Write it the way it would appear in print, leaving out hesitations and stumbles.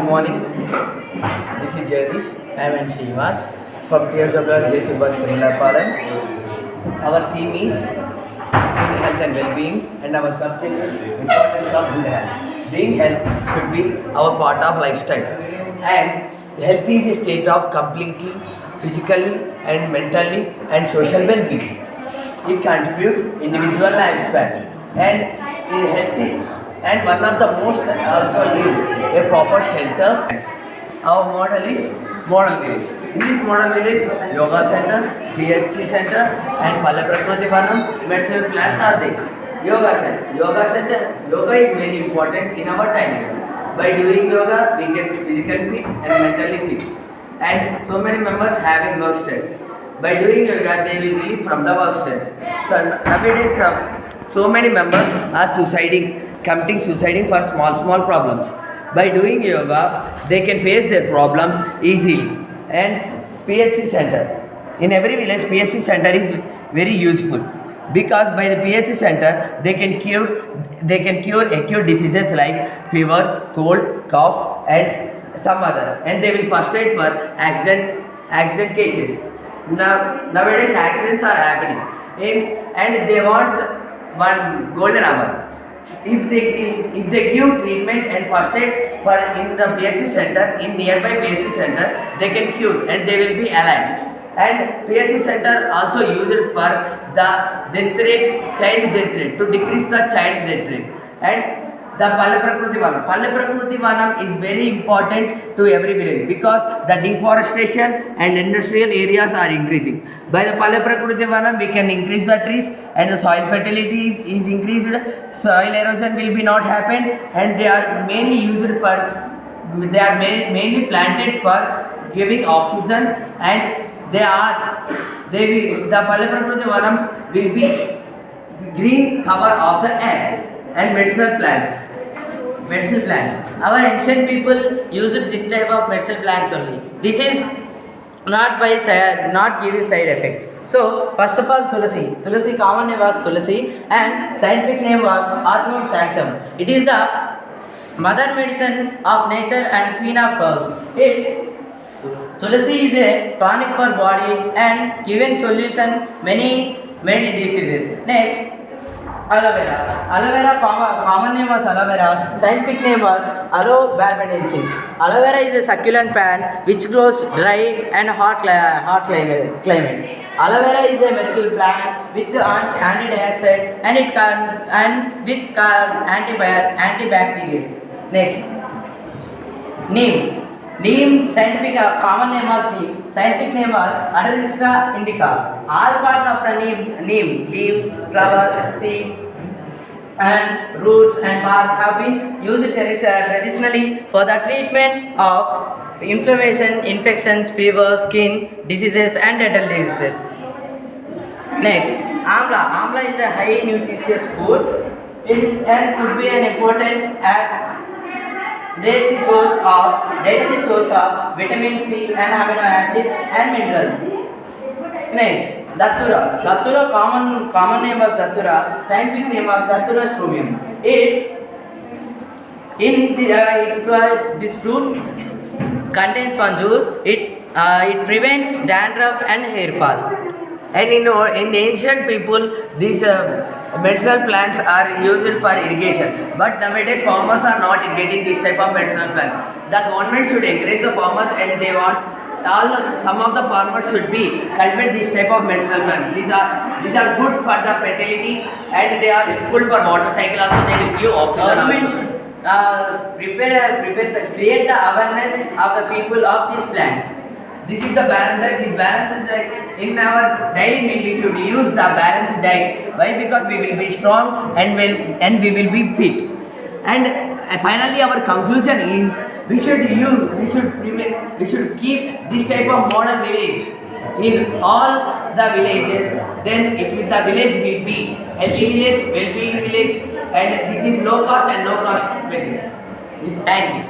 Good morning. This is Jagdish. I am Srinivas. From Tears of Love, JC Bus Paran. Our theme is good health and well-being, and our subject is importance of good health. Being health should be our part of lifestyle, and health is a state of completely physically and mentally and social well-being. It contributes individual lifespan and is healthy, and one of the most also live a proper shelter. Our model is model village. In this model village, yoga center, PHC center, and Palla Prakriti Vanam medicinal plants are there. Yoga center. Yoga is very important in our daily life. By doing yoga, we get physically fit and mentally fit. And so many members having work stress. By doing yoga, they will relieve from the work stress. So nowadays, so many members are committing suiciding for small problems. By doing yoga, they can face their problems easily. And PHC center. In every village, PHC center is very useful because by the PHC center, they can cure acute diseases like fever, cold, cough, and some other. And they will first aid for accident cases. Nowadays accidents are happening, and they want one golden hour. If they give treatment and first aid for in the PHC center, in nearby PHC center, they can cure and they will be alive. And PHC center also used for the child death rate, to decrease the child death rate. And the Palla Prakriti Vanam is very important to every village because the deforestation and industrial areas are increasing. By the Palla Prakriti Vanam, we can increase the trees and the soil fertility is increased, soil erosion will be not happen, and they are mainly mainly planted for giving oxygen, and the Palla Prakriti Vanam will be green cover of the earth. And medicinal plants. Our ancient people used this type of medicinal plants only. This is not giving side effects. So first of all, Tulasi common name was Tulasi and scientific name was Osmium sanctum. It is the mother medicine of nature and queen of herbs. Tulasi is a tonic for body and giving solution many diseases. Next, aloe vera common name was aloe vera, scientific name was Aloe barbadensis. Aloe vera is a succulent plant which grows dry and hot climates. Aloe vera is a medical plant with anti-dioxide and with antibacterial. Next, neem scientific common name was neem. Scientific name was Adelista indica. All parts of the neem, leaves, flowers, seeds, and roots and bark have been used traditionally for the treatment of inflammation, infections, fever, skin diseases, and dental diseases. Next, amla is a high nutritious food. It could be an important daily source of vitamin C and amino acids and minerals. Next, Datura common name was Datura, scientific name was Datura stromium. This fruit contains one juice. It prevents dandruff and hair fall. And in ancient people, these medicinal plants are used for irrigation. But nowadays, farmers are not irrigating this type of medicinal plants. The government should encourage the farmers, and they want some of the farmers should be cultivate this type of medicinal plants. These are good for the fertility, and they are helpful for motorcycle. Also, they will give oxygen. Government should create the awareness of the people of these plants. This is the balance. This balance is like in our daily meal. We should use the balanced diet. Why? Because we will be strong and we will be fit. And finally, our conclusion is we should keep this type of model village in all the villages. Then the village will be healthy village, well-being village, and this is low cost and no cost. Thank you.